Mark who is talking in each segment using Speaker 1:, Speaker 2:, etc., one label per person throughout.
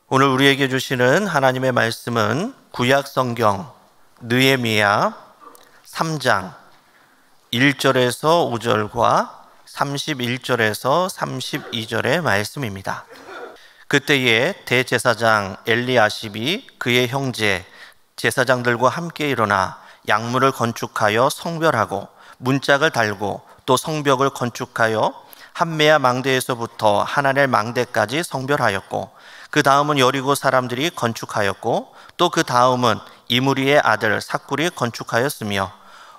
Speaker 1: 오늘 우리에게 주시는 하나님의 말씀은 구약 성경 느헤미야 3장 1절에서 5절과 31절에서 32절의 말씀입니다. 그때에 대제사장 엘리야십이 그의 형제 제사장들과 함께 일어나 양문을 건축하여 성별하고 문짝을 달고 또 성벽을 건축하여 함메야 망대에서부터 하나넬 망대까지 성별하였고, 그 다음은 여리고 사람들이 건축하였고, 또 그 다음은 이므리의 아들 삭굴이 건축하였으며,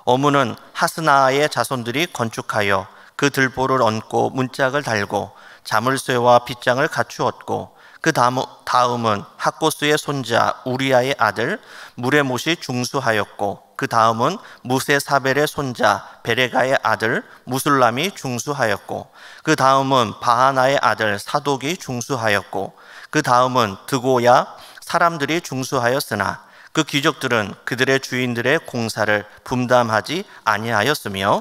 Speaker 1: 어무는 하스나의 자손들이 건축하여 그 들보를 얹고 문짝을 달고 자물쇠와 빗장을 갖추었고, 그 다음은 학고스의 손자 우리야의 아들 무레못이 중수하였고, 그 다음은 무세사벨의 손자 베레가의 아들 무술람이 중수하였고, 그 다음은 바하나의 아들 사독이 중수하였고, 그 다음은 드고야 사람들이 중수하였으나 그 귀족들은 그들의 주인들의 공사를 분담하지 아니하였으며,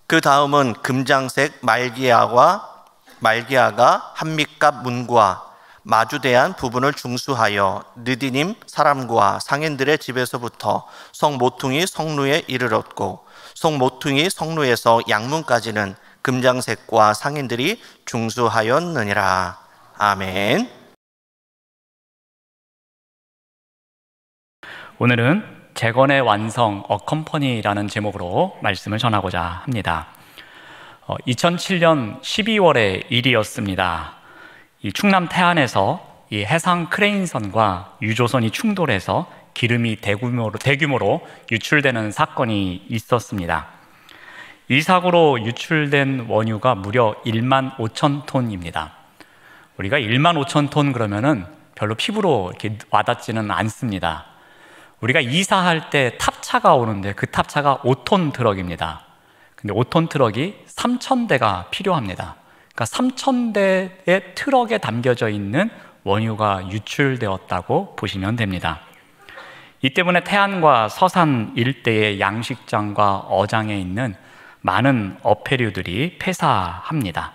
Speaker 1: 그 다음은 금장색 말기야가 한밑갑 문과 마주대한 부분을 중수하여 느디님 사람과 상인들의 집에서부터 성모퉁이 성루에 이르렀고, 성모퉁이 성루에서 양문까지는 금장색과 상인들이 중수하였느니라. 아멘.
Speaker 2: 오늘은 재건의 완성 컴퍼니라는 제목으로 말씀을 전하고자 합니다. 2007년 12월의 일이었습니다. 이 충남 태안에서 이 해상 크레인선과 유조선이 충돌해서 기름이 대규모로 유출되는 사건이 있었습니다. 이 사고로 유출된 원유가 무려 1만 5천 톤입니다. 우리가 1만 5천 톤 그러면은 별로 피부로 이렇게 와닿지는 않습니다. 우리가 이사할 때 탑차가 오는데 그 탑차가 5톤 트럭입니다. 근데 5톤 트럭이 3,000대가 필요합니다. 그러니까 3,000대의 트럭에 담겨져 있는 원유가 유출되었다고 보시면 됩니다. 이 때문에 태안과 서산 일대의 양식장과 어장에 있는 많은 어패류들이 폐사합니다.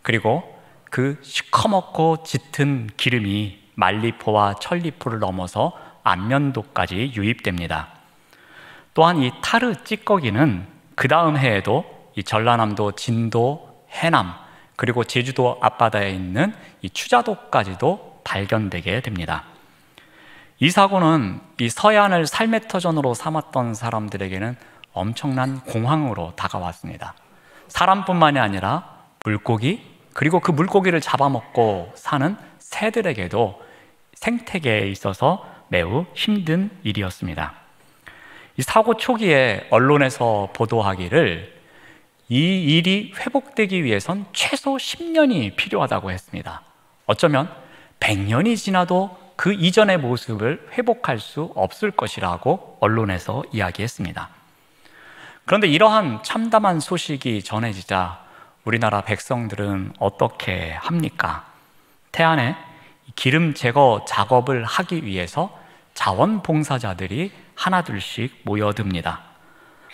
Speaker 2: 그리고 그 시커멓고 짙은 기름이 말리포와 천리포를 넘어서 안면도까지 유입됩니다. 또한 이 타르 찌꺼기는 그 다음 해에도 이 전라남도, 진도, 해남, 그리고 제주도 앞바다에 있는 이 추자도까지도 발견되게 됩니다. 이 사고는 이 서해안을 삶의 터전으로 삼았던 사람들에게는 엄청난 공황으로 다가왔습니다. 사람뿐만이 아니라 물고기, 그리고 그 물고기를 잡아먹고 사는 새들에게도 생태계에 있어서 매우 힘든 일이었습니다. 이 사고 초기에 언론에서 보도하기를 이 일이 회복되기 위해선 최소 10년이 필요하다고 했습니다. 어쩌면 100년이 지나도 그 이전의 모습을 회복할 수 없을 것이라고 언론에서 이야기했습니다. 그런데 이러한 참담한 소식이 전해지자 우리나라 백성들은 어떻게 합니까? 태안에 기름 제거 작업을 하기 위해서 자원봉사자들이 하나둘씩 모여듭니다.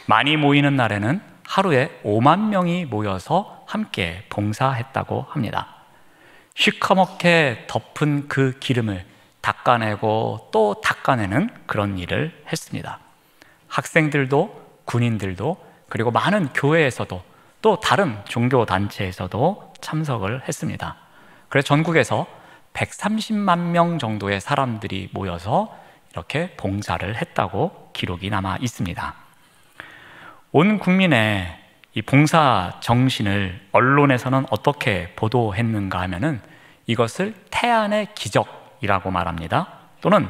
Speaker 2: 많이 모이는 날에는 하루에 5만 명이 모여서 함께 봉사했다고 합니다. 시커멓게 덮은 그 기름을 닦아내고 또 닦아내는 그런 일을 했습니다. 학생들도 군인들도 그리고 많은 교회에서도 또 다른 종교단체에서도 참석을 했습니다. 그래서 전국에서 130만 명 정도의 사람들이 모여서 이렇게 봉사를 했다고 기록이 남아 있습니다. 온 국민의 이 봉사 정신을 언론에서는 어떻게 보도했는가 하면은 이것을 태안의 기적이라고 말합니다. 또는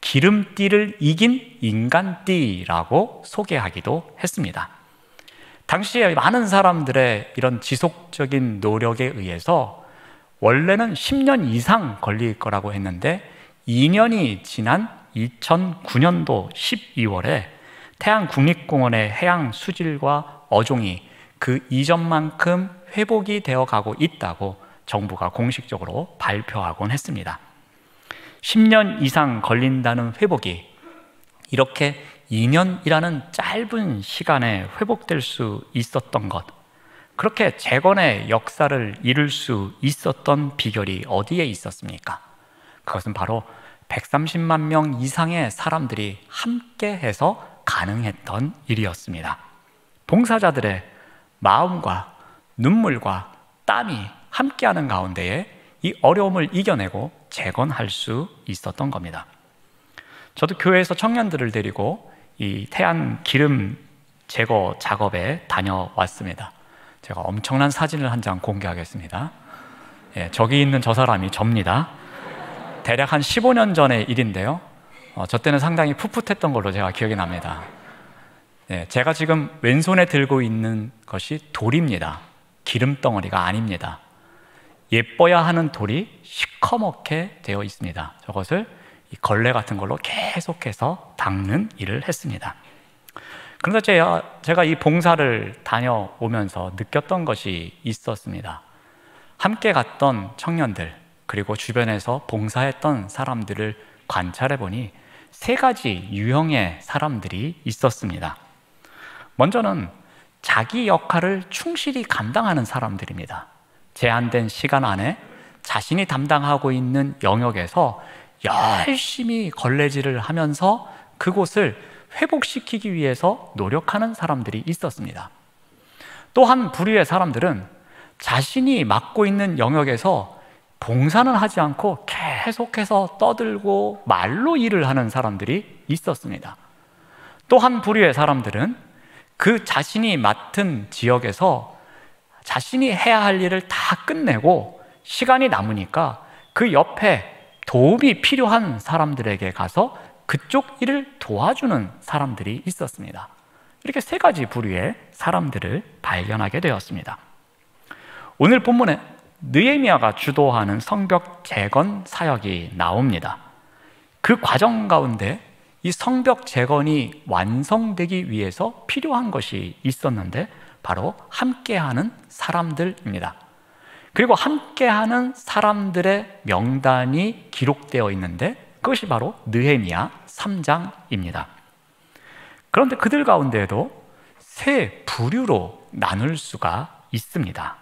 Speaker 2: 기름띠를 이긴 인간띠라고 소개하기도 했습니다. 당시에 많은 사람들의 이런 지속적인 노력에 의해서 원래는 10년 이상 걸릴 거라고 했는데 2년이 지난 2009년도 12월에 태안국립공원의 해양 수질과 어종이 그 이전만큼 회복이 되어 가고 있다고 정부가 공식적으로 발표하곤 했습니다. 10년 이상 걸린다는 회복이 이렇게 2년이라는 짧은 시간에 회복될 수 있었던 것, 그렇게 재건의 역사를 이룰 수 있었던 비결이 어디에 있었습니까? 그것은 바로 130만 명 이상의 사람들이 함께해서 가능했던 일이었습니다. 봉사자들의 마음과 눈물과 땀이 함께하는 가운데에 이 어려움을 이겨내고 재건할 수 있었던 겁니다. 저도 교회에서 청년들을 데리고 이 태안 기름 제거 작업에 다녀왔습니다. 제가 엄청난 사진을 한 장 공개하겠습니다. 저기 있는 저 사람이 접니다. 대략 한 15년 전의 일인데요. 저 때는 상당히 풋풋했던 걸로 제가 기억이 납니다. 제가 지금 왼손에 들고 있는 것이 돌입니다. 기름덩어리가 아닙니다. 예뻐야 하는 돌이 시커멓게 되어 있습니다. 저것을 이 걸레 같은 걸로 계속해서 닦는 일을 했습니다. 그런데 제가 이 봉사를 다녀오면서 느꼈던 것이 있었습니다. 함께 갔던 청년들, 그리고 주변에서 봉사했던 사람들을 관찰해 보니 세 가지 유형의 사람들이 있었습니다. 먼저는 자기 역할을 충실히 감당하는 사람들입니다. 제한된 시간 안에 자신이 담당하고 있는 영역에서 열심히 걸레질을 하면서 그곳을 회복시키기 위해서 노력하는 사람들이 있었습니다. 또 한 부류의 사람들은 자신이 맡고 있는 영역에서 봉사는 하지 않고 계속해서 떠들고 말로 일을 하는 사람들이 있었습니다. 또 한 부류의 사람들은 그 자신이 맡은 지역에서 자신이 해야 할 일을 다 끝내고 시간이 남으니까 그 옆에 도움이 필요한 사람들에게 가서 그쪽 일을 도와주는 사람들이 있었습니다. 이렇게 세 가지 부류의 사람들을 발견하게 되었습니다. 오늘 본문에 느헤미야가 주도하는 성벽 재건 사역이 나옵니다. 그 과정 가운데 이 성벽 재건이 완성되기 위해서 필요한 것이 있었는데 바로 함께하는 사람들입니다. 그리고 함께하는 사람들의 명단이 기록되어 있는데 그것이 바로 느헤미야 3장입니다. 그런데 그들 가운데에도 세 부류로 나눌 수가 있습니다.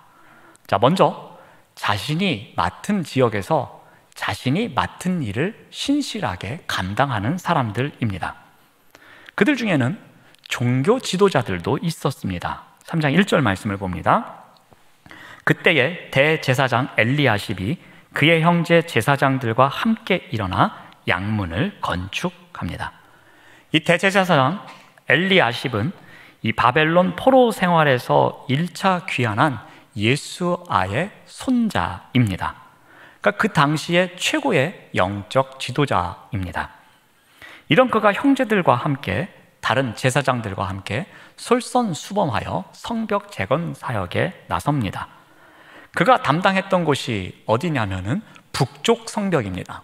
Speaker 2: 자, 먼저 자신이 맡은 지역에서 자신이 맡은 일을 신실하게 감당하는 사람들입니다. 그들 중에는 종교 지도자들도 있었습니다. 3장 1절 말씀을 봅니다. 그때에 대제사장 엘리야십이 그의 형제 제사장들과 함께 일어나 양문을 건축합니다. 이 대제사장 엘리야십은 이 바벨론 포로 생활에서 1차 귀환한 예수아의 손자입니다. 그러니까 그 당시의 최고의 영적 지도자입니다. 이런 그가 형제들과 함께 다른 제사장들과 함께 솔선수범하여 성벽 재건 사역에 나섭니다. 그가 담당했던 곳이 어디냐면은 북쪽 성벽입니다.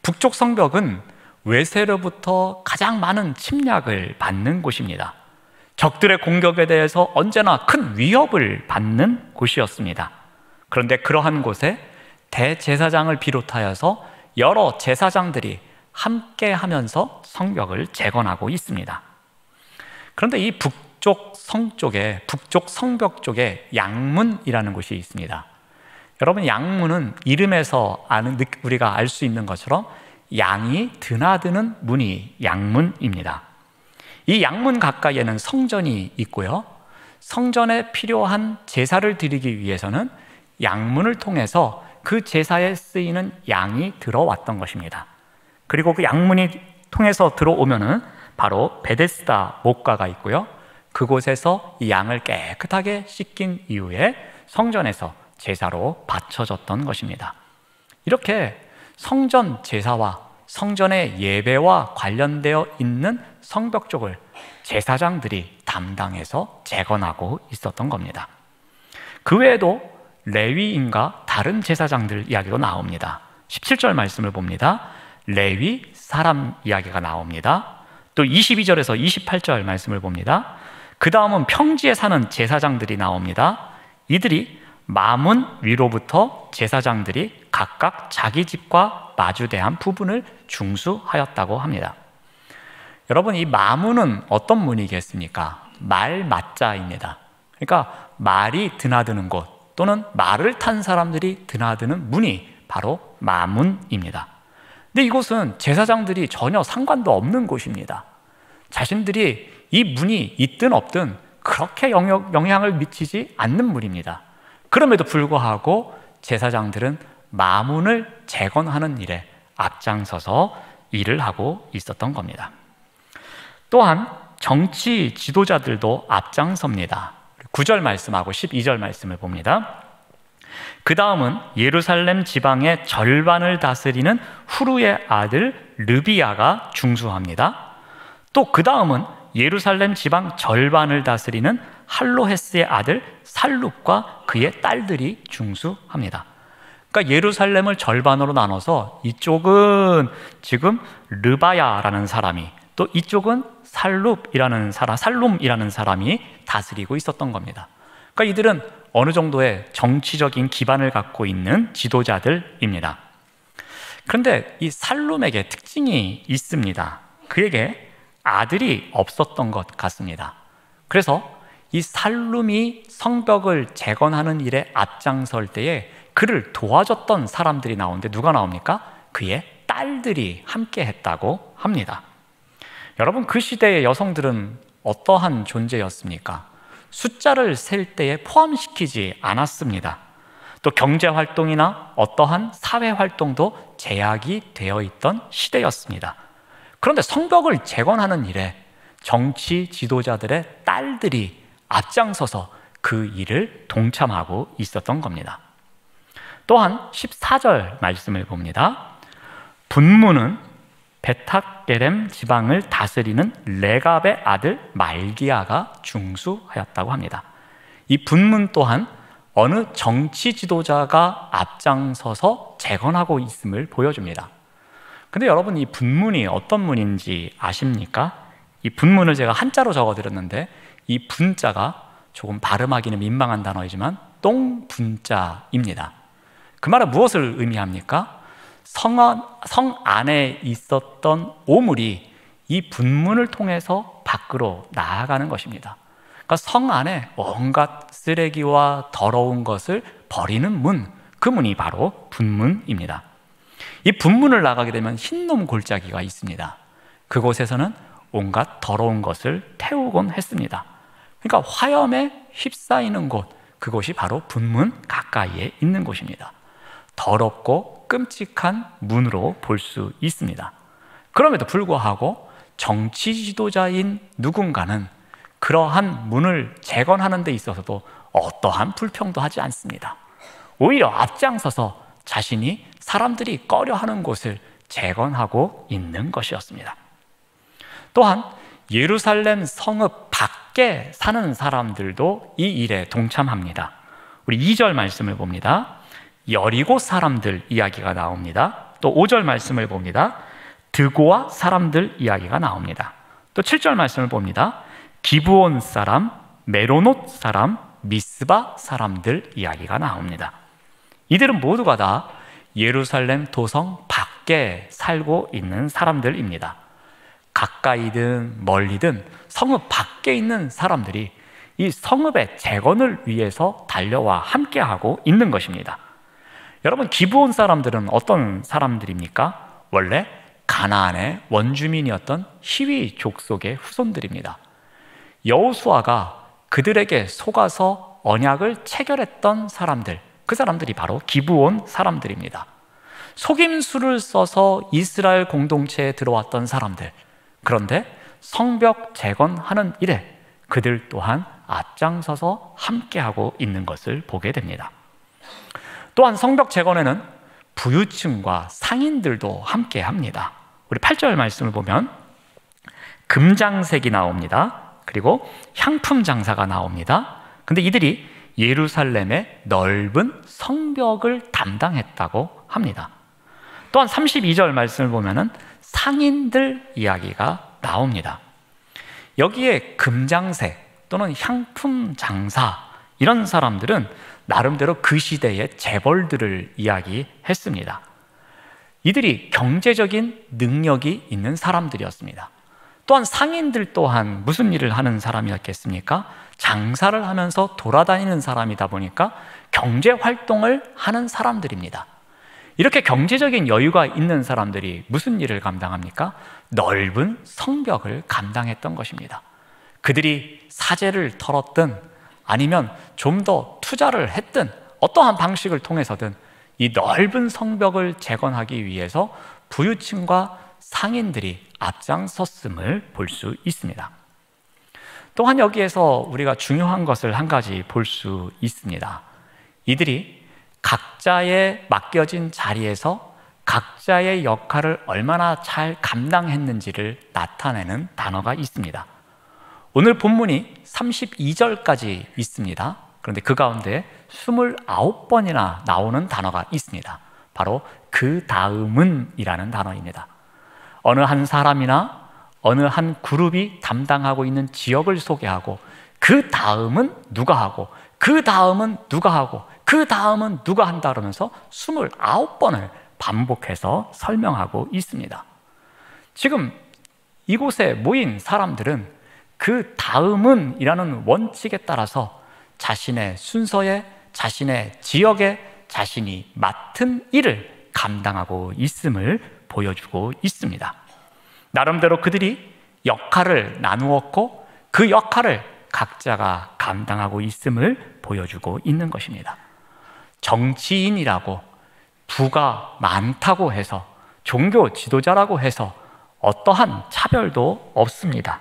Speaker 2: 북쪽 성벽은 외세로부터 가장 많은 침략을 받는 곳입니다. 적들의 공격에 대해서 언제나 큰 위협을 받는 곳이었습니다. 그런데 그러한 곳에 대제사장을 비롯하여서 여러 제사장들이 함께 하면서 성벽을 재건하고 있습니다. 그런데 이 북쪽 성벽 쪽에 양문이라는 곳이 있습니다. 여러분, 양문은 이름에서 우리가 알 수 있는 것처럼 양이 드나드는 문이 양문입니다. 이 양문 가까이에는 성전이 있고요. 성전에 필요한 제사를 드리기 위해서는 양문을 통해서 그 제사에 쓰이는 양이 들어왔던 것입니다. 그리고 그 양문이 통해서 들어오면은 바로 베데스다 목가가 있고요. 그곳에서 이 양을 깨끗하게 씻긴 이후에 성전에서 제사로 바쳐졌던 것입니다. 이렇게 성전 제사와 성전의 예배와 관련되어 있는 성벽 쪽을 제사장들이 담당해서 재건하고 있었던 겁니다. 그 외에도 레위인과 다른 제사장들 이야기도 나옵니다. 17절 말씀을 봅니다. 레위 사람 이야기가 나옵니다. 또 22절에서 28절 말씀을 봅니다. 그 다음은 평지에 사는 제사장들이 나옵니다. 이들이 마문 위로부터 제사장들이 각각 자기 집과 마주대한 부분을 중수하였다고 합니다. 여러분, 이 마문은 어떤 문이겠습니까? 말맞자입니다. 그러니까 말이 드나드는 곳 또는 말을 탄 사람들이 드나드는 문이 바로 마문입니다. 근데 이곳은 제사장들이 전혀 상관도 없는 곳입니다. 자신들이 이 문이 있든 없든 그렇게 영향을 미치지 않는 문입니다. 그럼에도 불구하고 제사장들은 마문을 재건하는 일에 앞장서서 일을 하고 있었던 겁니다. 또한 정치 지도자들도 앞장섭니다. 9절 말씀하고 12절 말씀을 봅니다. 그 다음은 예루살렘 지방의 절반을 다스리는 후루의 아들 르비야가 중수합니다. 또 그 다음은 예루살렘 지방 절반을 다스리는 할로헤스의 아들 살룹과 그의 딸들이 중수합니다. 그러니까 예루살렘을 절반으로 나눠서 이쪽은 지금 르바야라는 사람이, 또 이쪽은 살룸이라는 사람이 다스리고 있었던 겁니다. 그러니까 이들은 어느 정도의 정치적인 기반을 갖고 있는 지도자들입니다. 그런데 이 살룸에게 특징이 있습니다. 그에게 아들이 없었던 것 같습니다. 그래서 이 살룸이 성벽을 재건하는 일에 앞장설 때에 그를 도와줬던 사람들이 나오는데 누가 나옵니까? 그의 딸들이 함께 했다고 합니다. 여러분, 그 시대의 여성들은 어떠한 존재였습니까? 숫자를 셀 때에 포함시키지 않았습니다. 또 경제활동이나 어떠한 사회활동도 제약이 되어 있던 시대였습니다. 그런데 성벽을 재건하는 일에 정치 지도자들의 딸들이 앞장서서 그 일을 동참하고 있었던 겁니다. 또한 14절 말씀을 봅니다. 분문은 베탁게렘 지방을 다스리는 레갑의 아들 말기야가 중수하였다고 합니다. 이 분문 또한 어느 정치 지도자가 앞장서서 재건하고 있음을 보여줍니다. 근데 여러분, 이 분문이 어떤 문인지 아십니까? 이 분문을 제가 한자로 적어드렸는데 이 분자가 조금 발음하기는 민망한 단어이지만 똥분자입니다. 그 말은 무엇을 의미합니까? 성 안에 있었던 오물이 이 분문을 통해서 밖으로 나아가는 것입니다. 그러니까 성 안에 온갖 쓰레기와 더러운 것을 버리는 문, 그 문이 바로 분문입니다. 이 분문을 나가게 되면 흰놈 골짜기가 있습니다. 그곳에서는 온갖 더러운 것을 태우곤 했습니다. 그러니까 화염에 휩싸이는 곳, 그곳이 바로 분문 가까이에 있는 곳입니다. 더럽고 끔찍한 문으로 볼 수 있습니다. 그럼에도 불구하고 정치 지도자인 누군가는 그러한 문을 재건하는 데 있어서도 어떠한 불평도 하지 않습니다. 오히려 앞장서서 자신이 사람들이 꺼려하는 곳을 재건하고 있는 것이었습니다. 또한 예루살렘 성읍 밖에 사는 사람들도 이 일에 동참합니다. 우리 2절 말씀을 봅니다. 여리고 사람들 이야기가 나옵니다. 또 5절 말씀을 봅니다. 드고아 사람들 이야기가 나옵니다. 또 7절 말씀을 봅니다. 기브온 사람, 메로노트 사람, 미스바 사람들 이야기가 나옵니다. 이들은 모두가 다 예루살렘 도성 밖에 살고 있는 사람들입니다. 가까이든 멀리든 성읍 밖에 있는 사람들이 이 성읍의 재건을 위해서 달려와 함께하고 있는 것입니다. 여러분, 기브온 사람들은 어떤 사람들입니까? 원래 가나안의 원주민이었던 히위 족속의 후손들입니다. 여호수아가 그들에게 속아서 언약을 체결했던 사람들, 그 사람들이 바로 기브온 사람들입니다. 속임수를 써서 이스라엘 공동체에 들어왔던 사람들, 그런데 성벽 재건하는 일에 그들 또한 앞장서서 함께하고 있는 것을 보게 됩니다. 또한 성벽 재건에는 부유층과 상인들도 함께합니다. 우리 8절 말씀을 보면 금장색이 나옵니다. 그리고 향품 장사가 나옵니다. 근데 이들이 예루살렘의 넓은 성벽을 담당했다고 합니다. 또한 32절 말씀을 보면 상인들 이야기가 나옵니다. 여기에 금장색 또는 향품 장사, 이런 사람들은 나름대로 그 시대의 재벌들을 이야기했습니다. 이들이 경제적인 능력이 있는 사람들이었습니다. 또한 상인들 또한 무슨 일을 하는 사람이었겠습니까? 장사를 하면서 돌아다니는 사람이다 보니까 경제 활동을 하는 사람들입니다. 이렇게 경제적인 여유가 있는 사람들이 무슨 일을 감당합니까? 넓은 성벽을 감당했던 것입니다. 그들이 사재를 털었든 아니면 좀 더 투자를 했든 어떠한 방식을 통해서든 이 넓은 성벽을 재건하기 위해서 부유층과 상인들이 앞장섰음을 볼 수 있습니다. 또한 여기에서 우리가 중요한 것을 한 가지 볼 수 있습니다. 이들이 각자의 맡겨진 자리에서 각자의 역할을 얼마나 잘 감당했는지를 나타내는 단어가 있습니다. 오늘 본문이 32절까지 있습니다. 그런데 그 가운데 29번이나 나오는 단어가 있습니다. 바로 그 다음은 이라는 단어입니다. 어느 한 사람이나 어느 한 그룹이 담당하고 있는 지역을 소개하고 그 다음은 누가 하고 그 다음은 누가 하고 그 다음은 누가 한다 그러면서 29번을 반복해서 설명하고 있습니다. 지금 이곳에 모인 사람들은 그 다음은 이라는 원칙에 따라서 자신의 순서에, 자신의 지역에 자신이 맡은 일을 감당하고 있음을 보여주고 있습니다. 나름대로 그들이 역할을 나누었고 그 역할을 각자가 감당하고 있음을 보여주고 있는 것입니다. 정치인이라고 부가 많다고 해서 종교 지도자라고 해서 어떠한 차별도 없습니다.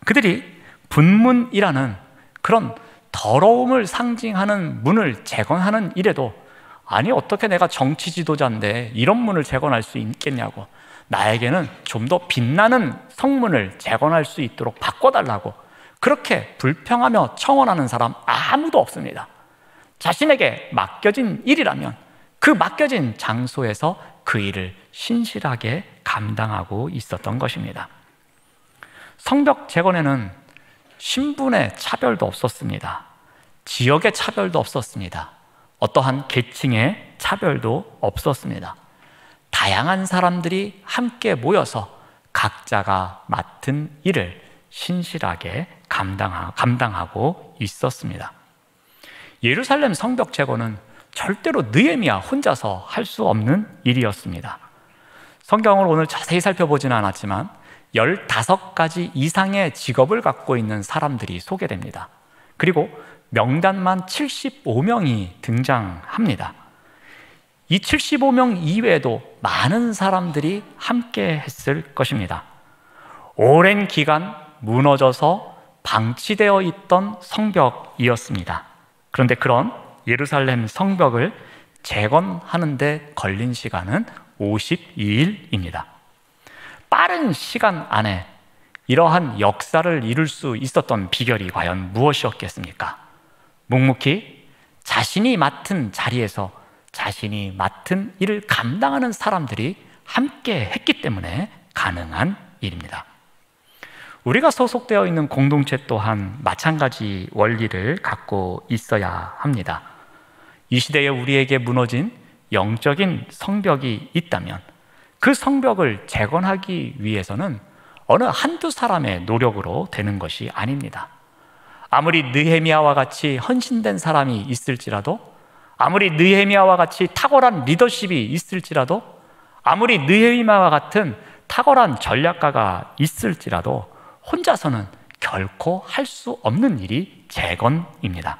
Speaker 2: 그들이 분문이라는 그런 더러움을 상징하는 문을 재건하는 일에도 아니 어떻게 내가 정치 지도자인데 이런 문을 재건할 수 있겠냐고, 나에게는 좀 더 빛나는 성문을 재건할 수 있도록 바꿔달라고 그렇게 불평하며 청원하는 사람 아무도 없습니다. 자신에게 맡겨진 일이라면 그 맡겨진 장소에서 그 일을 신실하게 감당하고 있었던 것입니다. 성벽 재건에는 신분의 차별도 없었습니다. 지역의 차별도 없었습니다. 어떠한 계층의 차별도 없었습니다. 다양한 사람들이 함께 모여서 각자가 맡은 일을 신실하게 감당하고 있었습니다. 예루살렘 성벽 재건은 절대로 느헤미야 혼자서 할 수 없는 일이었습니다. 성경을 오늘 자세히 살펴보지는 않았지만 15가지 이상의 직업을 갖고 있는 사람들이 소개됩니다. 그리고 명단만 75명이 등장합니다. 이 75명 이외에도 많은 사람들이 함께 했을 것입니다. 오랜 기간 무너져서 방치되어 있던 성벽이었습니다. 그런데 그런 예루살렘 성벽을 재건하는 데 걸린 시간은 52일입니다. 빠른 시간 안에 이러한 역사를 이룰 수 있었던 비결이 과연 무엇이었겠습니까? 묵묵히 자신이 맡은 자리에서 자신이 맡은 일을 감당하는 사람들이 함께 했기 때문에 가능한 일입니다. 우리가 소속되어 있는 공동체 또한 마찬가지 원리를 갖고 있어야 합니다. 이 시대에 우리에게 무너진 영적인 성벽이 있다면 그 성벽을 재건하기 위해서는 어느 한두 사람의 노력으로 되는 것이 아닙니다. 아무리 느헤미야와 같이 헌신된 사람이 있을지라도, 아무리 느헤미야와 같이 탁월한 리더십이 있을지라도, 아무리 느헤미야와 같은 탁월한 전략가가 있을지라도 혼자서는 결코 할 수 없는 일이 재건입니다.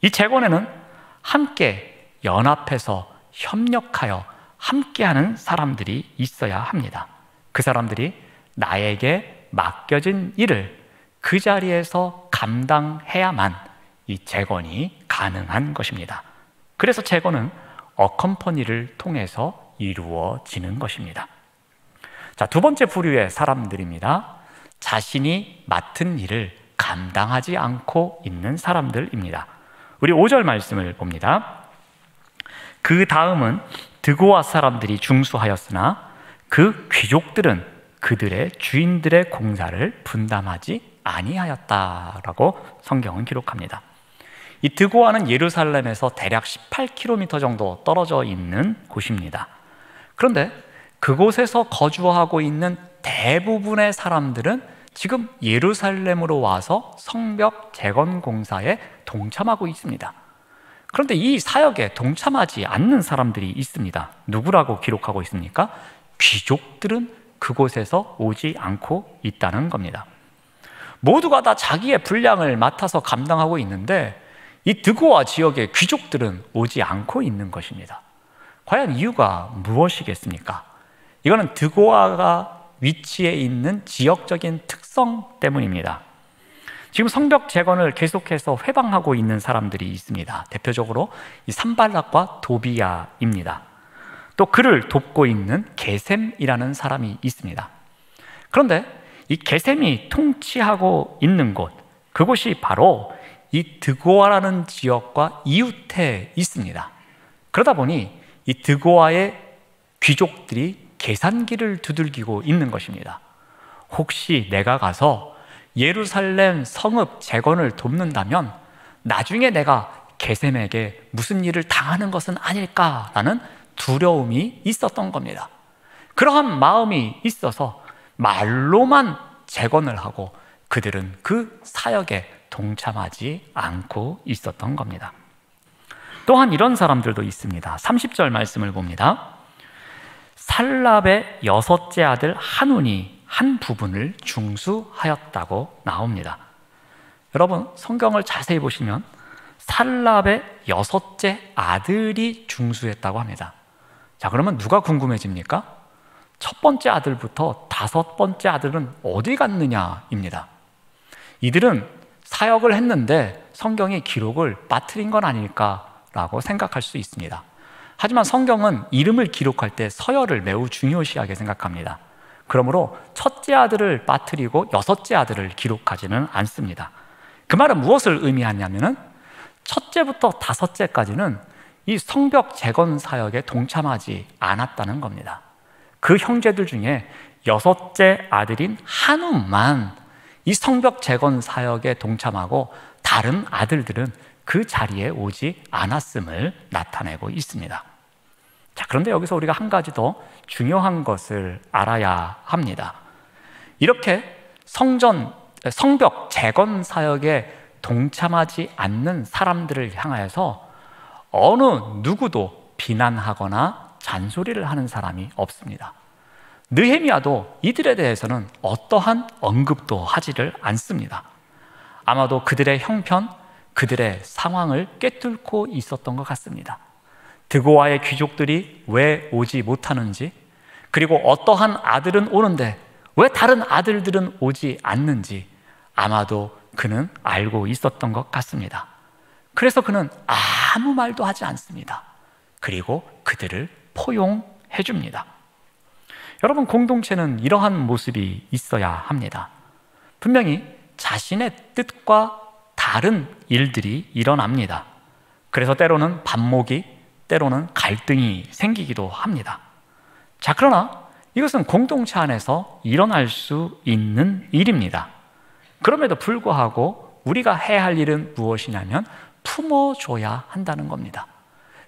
Speaker 2: 이 재건에는 함께 연합해서 협력하여 함께하는 사람들이 있어야 합니다. 그 사람들이 나에게 맡겨진 일을 그 자리에서 감당해야만 이 재건이 가능한 것입니다. 그래서 재건은 어컴퍼니를 통해서 이루어지는 것입니다. 자, 두 번째 부류의 사람들입니다. 자신이 맡은 일을 감당하지 않고 있는 사람들입니다. 우리 5절 말씀을 봅니다. 그 다음은 드고아 사람들이 중수하였으나 그 귀족들은 그들의 주인들의 공사를 분담하지 아니하였다라고 성경은 기록합니다. 이 드고아는 예루살렘에서 대략 18km 정도 떨어져 있는 곳입니다. 그런데 그곳에서 거주하고 있는 대부분의 사람들은 지금 예루살렘으로 와서 성벽 재건 공사에 동참하고 있습니다. 그런데 이 사역에 동참하지 않는 사람들이 있습니다. 누구라고 기록하고 있습니까? 귀족들은 그곳에서 오지 않고 있다는 겁니다. 모두가 다 자기의 분량을 맡아서 감당하고 있는데 이 드고아 지역의 귀족들은 오지 않고 있는 것입니다. 과연 이유가 무엇이겠습니까? 이거는 드고아가 위치해 있는 지역적인 특성 때문입니다. 지금 성벽 재건을 계속해서 회방하고 있는 사람들이 있습니다. 대표적으로 이 산발락과 도비야입니다. 또 그를 돕고 있는 게셈이라는 사람이 있습니다. 그런데 이 게셈이 통치하고 있는 곳, 그곳이 바로 이 드고아라는 지역과 이웃해 있습니다. 그러다 보니 이 드고아의 귀족들이 계산기를 두들기고 있는 것입니다. 혹시 내가 가서 예루살렘 성읍 재건을 돕는다면 나중에 내가 게셈에게 무슨 일을 당하는 것은 아닐까라는 두려움이 있었던 겁니다. 그러한 마음이 있어서 말로만 재건을 하고 그들은 그 사역에 동참하지 않고 있었던 겁니다. 또한 이런 사람들도 있습니다. 30절 말씀을 봅니다. 살랍의 여섯째 아들 한운이 한 부분을 중수하였다고 나옵니다. 여러분, 성경을 자세히 보시면 살랍의 여섯째 아들이 중수했다고 합니다. 자, 그러면 누가 궁금해집니까? 첫 번째 아들부터 다섯 번째 아들은 어디 갔느냐입니다. 이들은 사역을 했는데 성경이 기록을 빠뜨린 건 아닐까라고 생각할 수 있습니다. 하지만 성경은 이름을 기록할 때 서열을 매우 중요시하게 생각합니다. 그러므로 첫째 아들을 빠뜨리고 여섯째 아들을 기록하지는 않습니다. 그 말은 무엇을 의미하냐면은 첫째부터 다섯째까지는 이 성벽 재건 사역에 동참하지 않았다는 겁니다. 그 형제들 중에 여섯째 아들인 한운만 이 성벽 재건 사역에 동참하고 다른 아들들은 그 자리에 오지 않았음을 나타내고 있습니다. 자, 그런데 여기서 우리가 한 가지 더 중요한 것을 알아야 합니다. 이렇게 성벽 재건 사역에 동참하지 않는 사람들을 향하여서 어느 누구도 비난하거나 잔소리를 하는 사람이 없습니다. 느헤미야도 이들에 대해서는 어떠한 언급도 하지를 않습니다. 아마도 그들의 형편, 그들의 상황을 꿰뚫고 있었던 것 같습니다. 드고아의 귀족들이 왜 오지 못하는지, 그리고 어떠한 아들은 오는데 왜 다른 아들들은 오지 않는지 아마도 그는 알고 있었던 것 같습니다. 그래서 그는 아무 말도 하지 않습니다. 그리고 그들을 포용해 줍니다. 여러분, 공동체는 이러한 모습이 있어야 합니다. 분명히 자신의 뜻과 다른 일들이 일어납니다. 그래서 때로는 반목이, 때로는 갈등이 생기기도 합니다. 자, 그러나 이것은 공동체 안에서 일어날 수 있는 일입니다. 그럼에도 불구하고 우리가 해야 할 일은 무엇이냐면 품어줘야 한다는 겁니다.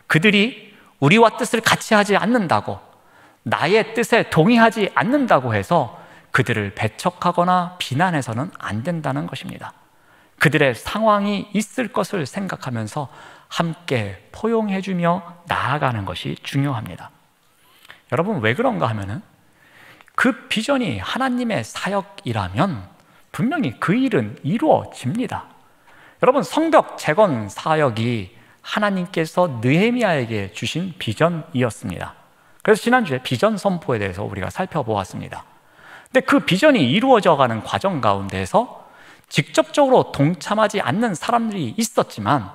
Speaker 2: 그들이 우리와 뜻을 같이 하지 않는다고, 나의 뜻에 동의하지 않는다고 해서 그들을 배척하거나 비난해서는 안 된다는 것입니다. 그들의 상황이 있을 것을 생각하면서 함께 포용해주며 나아가는 것이 중요합니다. 여러분, 왜 그런가 하면은 그 비전이 하나님의 사역이라면 분명히 그 일은 이루어집니다. 여러분, 성벽 재건 사역이 하나님께서 느헤미야에게 주신 비전이었습니다. 그래서 지난주에 비전 선포에 대해서 우리가 살펴보았습니다. 근데 그 비전이 이루어져가는 과정 가운데서 직접적으로 동참하지 않는 사람들이 있었지만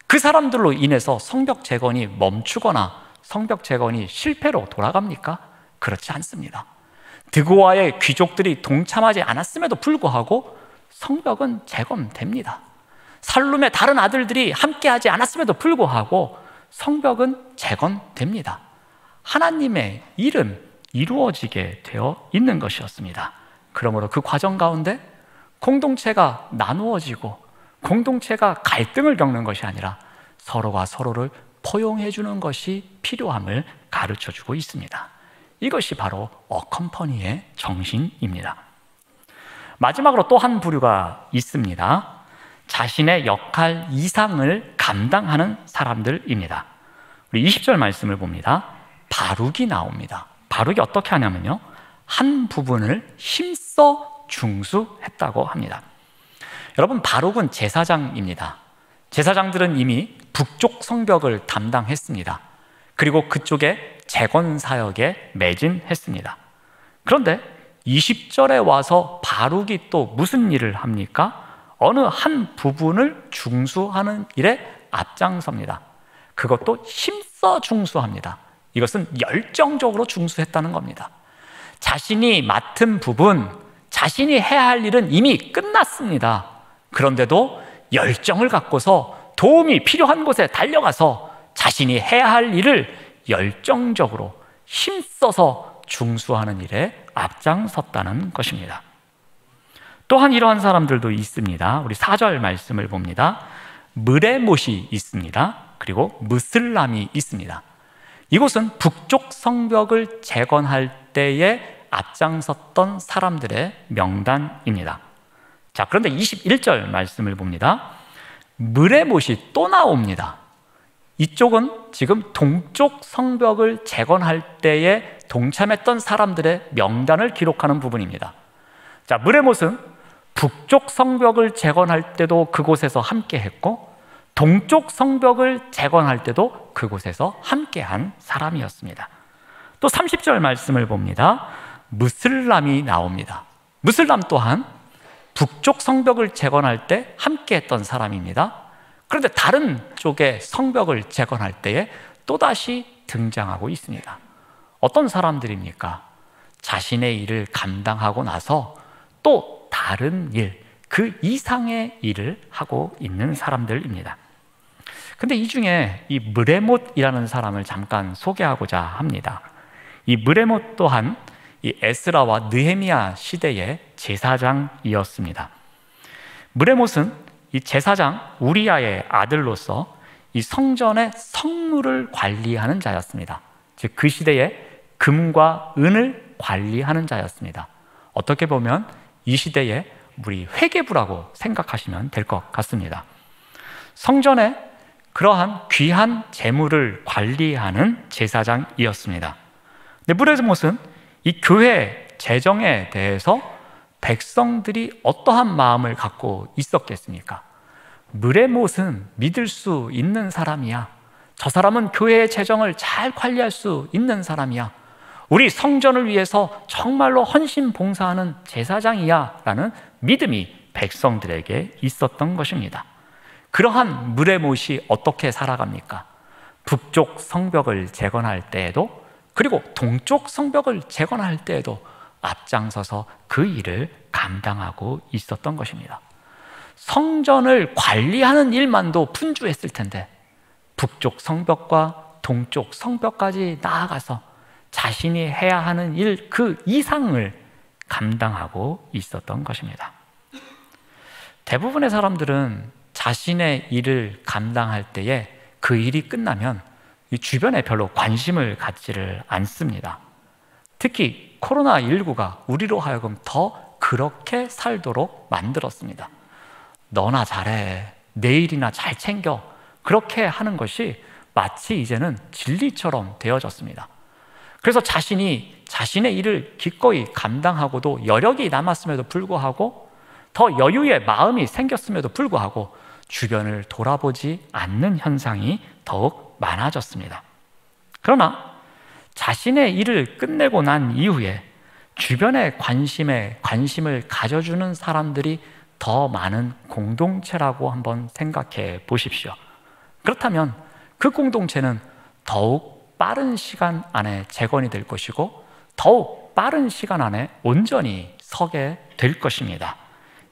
Speaker 2: 그 사람들로 인해서 성벽 재건이 멈추거나 성벽 재건이 실패로 돌아갑니까? 그렇지 않습니다. 드고아의 귀족들이 동참하지 않았음에도 불구하고 성벽은 재건됩니다. 살룸의 다른 아들들이 함께하지 않았음에도 불구하고 성벽은 재건됩니다. 하나님의 일은 이루어지게 되어 있는 것이었습니다. 그러므로 그 과정 가운데 공동체가 나누어지고 공동체가 갈등을 겪는 것이 아니라 서로가 서로를 포용해 주는 것이 필요함을 가르쳐 주고 있습니다. 이것이 바로 어컴퍼니의 정신입니다. 마지막으로 또 한 부류가 있습니다. 자신의 역할 이상을 감당하는 사람들입니다. 우리 20절 말씀을 봅니다. 바룩이 나옵니다. 바룩이 어떻게 하냐면요, 한 부분을 힘써 중수했다고 합니다. 여러분, 바룩은 제사장입니다. 제사장들은 이미 북쪽 성벽을 담당했습니다. 그리고 그쪽에 재건 사역에 매진했습니다. 그런데 20절에 와서 바룩이 또 무슨 일을 합니까? 어느 한 부분을 중수하는 일에 앞장섭니다. 그것도 힘써 중수합니다. 이것은 열정적으로 중수했다는 겁니다. 자신이 맡은 부분, 자신이 해야 할 일은 이미 끝났습니다. 그런데도 열정을 갖고서 도움이 필요한 곳에 달려가서 자신이 해야 할 일을 열정적으로 힘써서 중수하는 일에 앞장섰다는 것입니다. 또한 이러한 사람들도 있습니다. 우리 4절 말씀을 봅니다. 느헤못이 있습니다. 그리고 무슬람이 있습니다. 이곳은 북쪽 성벽을 재건할 때에 앞장섰던 사람들의 명단입니다. 자, 그런데 21절 말씀을 봅니다. 느헤못이 또 나옵니다. 이쪽은 지금 동쪽 성벽을 재건할 때에 동참했던 사람들의 명단을 기록하는 부분입니다. 자, 느헤못은 북쪽 성벽을 재건할 때도 그곳에서 함께 했고, 동쪽 성벽을 재건할 때도 그곳에서 함께한 사람이었습니다. 또 30절 말씀을 봅니다. 무슬람이 나옵니다. 무슬람 또한 북쪽 성벽을 재건할 때 함께했던 사람입니다. 그런데 다른 쪽의 성벽을 재건할 때에 또다시 등장하고 있습니다. 어떤 사람들입니까? 자신의 일을 감당하고 나서 또 다른 일, 그 이상의 일을 하고 있는 사람들입니다. 근데 이 중에 이 느헤못이라는 사람을 잠깐 소개하고자 합니다. 이 느헤못 또한 이 에스라와 느헤미야 시대의 제사장이었습니다. 느헤못은 이 제사장 우리야의 아들로서 이 성전의 성물을 관리하는 자였습니다. 즉 그 시대에 금과 은을 관리하는 자였습니다. 어떻게 보면 이 시대에 우리 회계부라고 생각하시면 될 것 같습니다. 성전에 그러한 귀한 재물을 관리하는 제사장이었습니다. 근데 느헤못은 이 교회 재정에 대해서 백성들이 어떠한 마음을 갖고 있었겠습니까? 느헤못은 믿을 수 있는 사람이야. 저 사람은 교회의 재정을 잘 관리할 수 있는 사람이야. 우리 성전을 위해서 정말로 헌신 봉사하는 제사장이야 라는 믿음이 백성들에게 있었던 것입니다. 그러한 느헤못이 어떻게 살아갑니까? 북쪽 성벽을 재건할 때에도, 그리고 동쪽 성벽을 재건할 때에도 앞장서서 그 일을 감당하고 있었던 것입니다. 성전을 관리하는 일만도 분주했을 텐데 북쪽 성벽과 동쪽 성벽까지 나아가서 자신이 해야 하는 일 그 이상을 감당하고 있었던 것입니다. 대부분의 사람들은 자신의 일을 감당할 때에 그 일이 끝나면 주변에 별로 관심을 갖지를 않습니다. 특히 코로나19가 우리로 하여금 더 그렇게 살도록 만들었습니다. 너나 잘해, 내일이나 잘 챙겨, 그렇게 하는 것이 마치 이제는 진리처럼 되어졌습니다. 그래서 자신의 일을 기꺼이 감당하고도 여력이 남았음에도 불구하고, 더 여유의 마음이 생겼음에도 불구하고 주변을 돌아보지 않는 현상이 더욱 많아졌습니다. 그러나 자신의 일을 끝내고 난 이후에 주변의 관심을 가져주는 사람들이 더 많은 공동체라고 한번 생각해 보십시오. 그렇다면 그 공동체는 더욱 빠른 시간 안에 재건이 될 것이고 더욱 빠른 시간 안에 온전히 서게 될 것입니다.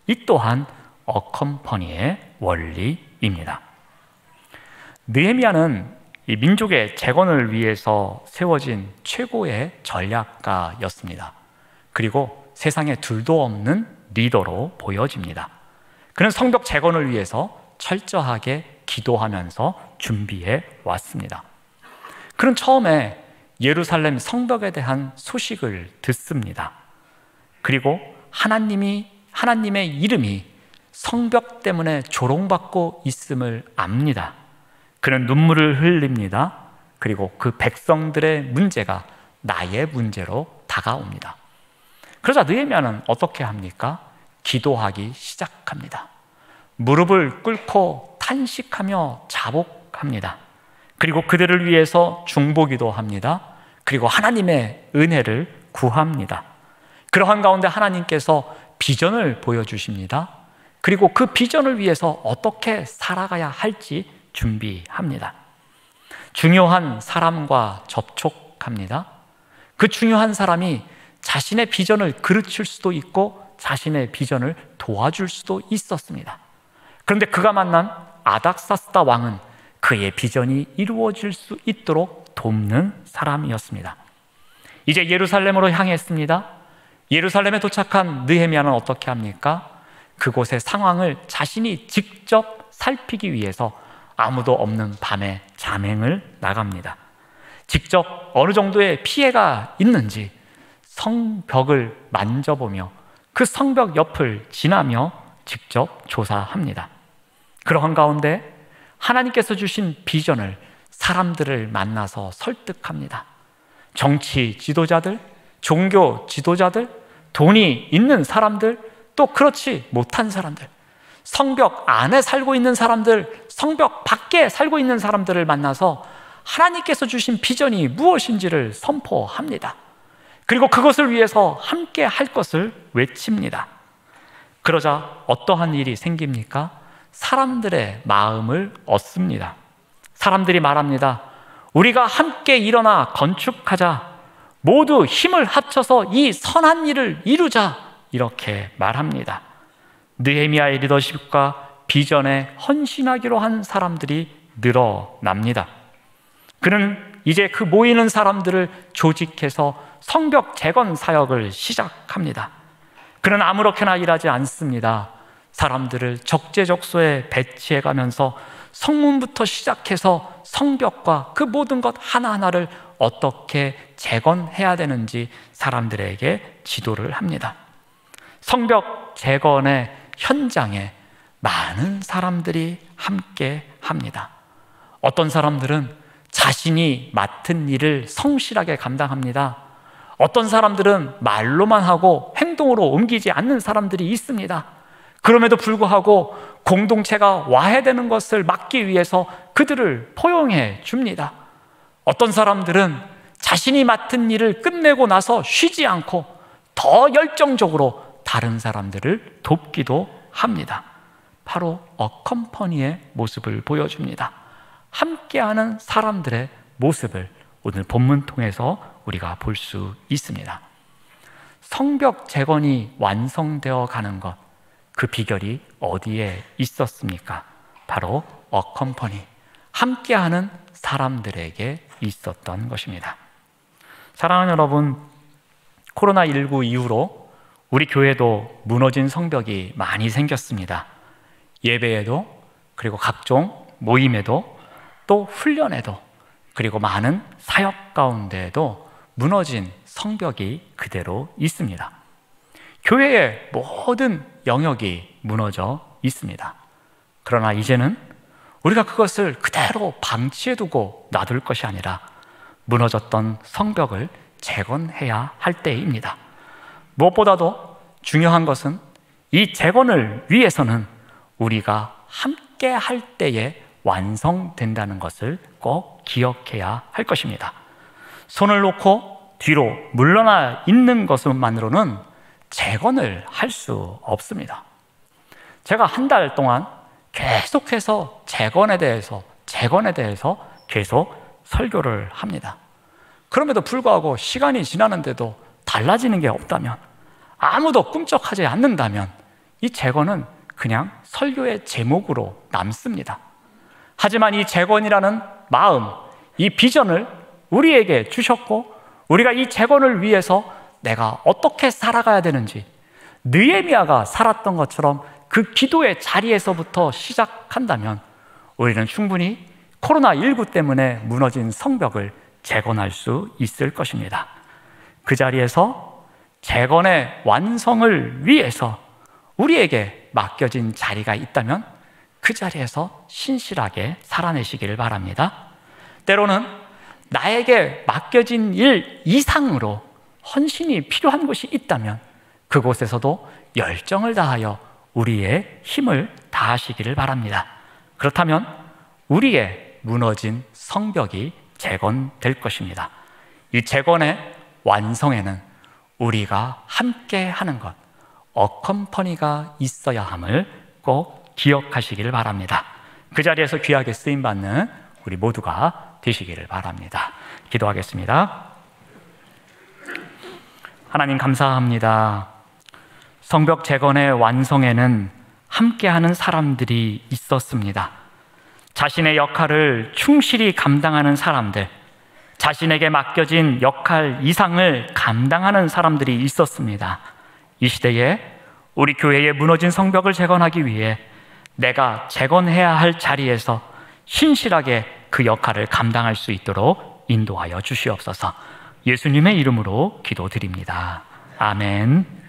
Speaker 2: 이 또한 어컴퍼니의 원리입니다. 느헤미야는 이 민족의 재건을 위해서 세워진 최고의 전략가였습니다. 그리고 세상에 둘도 없는 리더로 보여집니다. 그는 성벽 재건을 위해서 철저하게 기도하면서 준비해 왔습니다. 그는 처음에 예루살렘 성벽에 대한 소식을 듣습니다. 그리고 하나님의 이름이 성벽 때문에 조롱받고 있음을 압니다. 그는 눈물을 흘립니다. 그리고 그 백성들의 문제가 나의 문제로 다가옵니다. 그러자 느헤미야는 어떻게 합니까? 기도하기 시작합니다. 무릎을 꿇고 탄식하며 자복합니다. 그리고 그들을 위해서 중보기도 합니다. 그리고 하나님의 은혜를 구합니다. 그러한 가운데 하나님께서 비전을 보여주십니다. 그리고 그 비전을 위해서 어떻게 살아가야 할지 준비합니다. 중요한 사람과 접촉합니다. 그 중요한 사람이 자신의 비전을 그르칠 수도 있고 자신의 비전을 도와줄 수도 있었습니다. 그런데 그가 만난 아닥사스다 왕은 그의 비전이 이루어질 수 있도록 돕는 사람이었습니다. 이제 예루살렘으로 향했습니다. 예루살렘에 도착한 느헤미야는 어떻게 합니까? 그곳의 상황을 자신이 직접 살피기 위해서 아무도 없는 밤에 잠행을 나갑니다. 직접 어느 정도의 피해가 있는지 성벽을 만져보며 그 성벽 옆을 지나며 직접 조사합니다. 그러한 가운데 하나님께서 주신 비전을 사람들을 만나서 설득합니다. 정치 지도자들, 종교 지도자들, 돈이 있는 사람들, 또 그렇지 못한 사람들, 성벽 안에 살고 있는 사람들, 성벽 밖에 살고 있는 사람들을 만나서 하나님께서 주신 비전이 무엇인지를 선포합니다. 그리고 그것을 위해서 함께 할 것을 외칩니다. 그러자 어떠한 일이 생깁니까? 사람들의 마음을 얻습니다. 사람들이 말합니다. 우리가 함께 일어나 건축하자. 모두 힘을 합쳐서 이 선한 일을 이루자. 이렇게 말합니다. 느헤미야의 리더십과 비전에 헌신하기로 한 사람들이 늘어납니다. 그는 이제 그 모이는 사람들을 조직해서 성벽 재건 사역을 시작합니다. 그는 아무렇게나 일하지 않습니다. 사람들을 적재적소에 배치해 가면서 성문부터 시작해서 성벽과 그 모든 것 하나하나를 어떻게 재건해야 되는지 사람들에게 지도를 합니다. 성벽 재건의 현장에 많은 사람들이 함께 합니다. 어떤 사람들은 자신이 맡은 일을 성실하게 감당합니다. 어떤 사람들은 말로만 하고 행동으로 옮기지 않는 사람들이 있습니다. 그럼에도 불구하고 공동체가 와해되는 것을 막기 위해서 그들을 포용해 줍니다. 어떤 사람들은 자신이 맡은 일을 끝내고 나서 쉬지 않고 더 열정적으로 다른 사람들을 돕기도 합니다. 바로 어컴퍼니의 모습을 보여줍니다. 함께하는 사람들의 모습을 오늘 본문 통해서 우리가 볼 수 있습니다. 성벽 재건이 완성되어 가는 것, 그 비결이 어디에 있었습니까? 바로 어컴퍼니, 함께하는 사람들에게 있었던 것입니다. 사랑하는 여러분, 코로나19 이후로 우리 교회도 무너진 성벽이 많이 생겼습니다. 예배에도, 그리고 각종 모임에도, 또 훈련에도, 그리고 많은 사역 가운데에도 무너진 성벽이 그대로 있습니다. 교회의 모든 영역이 무너져 있습니다. 그러나 이제는 우리가 그것을 그대로 방치해두고 놔둘 것이 아니라 무너졌던 성벽을 재건해야 할 때입니다. 무엇보다도 중요한 것은 이 재건을 위해서는 우리가 함께 할 때에 완성된다는 것을 꼭 기억해야 할 것입니다. 손을 놓고 뒤로 물러나 있는 것만으로는 재건을 할 수 없습니다. 제가 한 달 동안 계속해서 재건에 대해서 계속 설교를 합니다. 그럼에도 불구하고 시간이 지나는데도 달라지는 게 없다면, 아무도 꿈쩍하지 않는다면 이 재건은 그냥 설교의 제목으로 남습니다. 하지만 이 재건이라는 마음, 이 비전을 우리에게 주셨고, 우리가 이 재건을 위해서 내가 어떻게 살아가야 되는지, 느헤미야가 살았던 것처럼 그 기도의 자리에서부터 시작한다면 우리는 충분히 코로나19 때문에 무너진 성벽을 재건할 수 있을 것입니다. 그 자리에서 재건의 완성을 위해서 우리에게 맡겨진 자리가 있다면 그 자리에서 신실하게 살아내시기를 바랍니다. 때로는 나에게 맡겨진 일 이상으로 헌신이 필요한 곳이 있다면 그곳에서도 열정을 다하여 우리의 힘을 다하시기를 바랍니다. 그렇다면 우리의 무너진 성벽이 재건될 것입니다. 이 재건의 완성에는 우리가 함께 하는 것, 어컴퍼니가 있어야 함을 꼭 기억하시기를 바랍니다. 그 자리에서 귀하게 쓰임받는 우리 모두가 되시기를 바랍니다. 기도하겠습니다. 하나님 감사합니다. 성벽 재건의 완성에는 함께하는 사람들이 있었습니다. 자신의 역할을 충실히 감당하는 사람들, 자신에게 맡겨진 역할 이상을 감당하는 사람들이 있었습니다. 이 시대에 우리 교회의 무너진 성벽을 재건하기 위해 내가 재건해야 할 자리에서 신실하게 그 역할을 감당할 수 있도록 인도하여 주시옵소서. 예수님의 이름으로 기도드립니다. 아멘.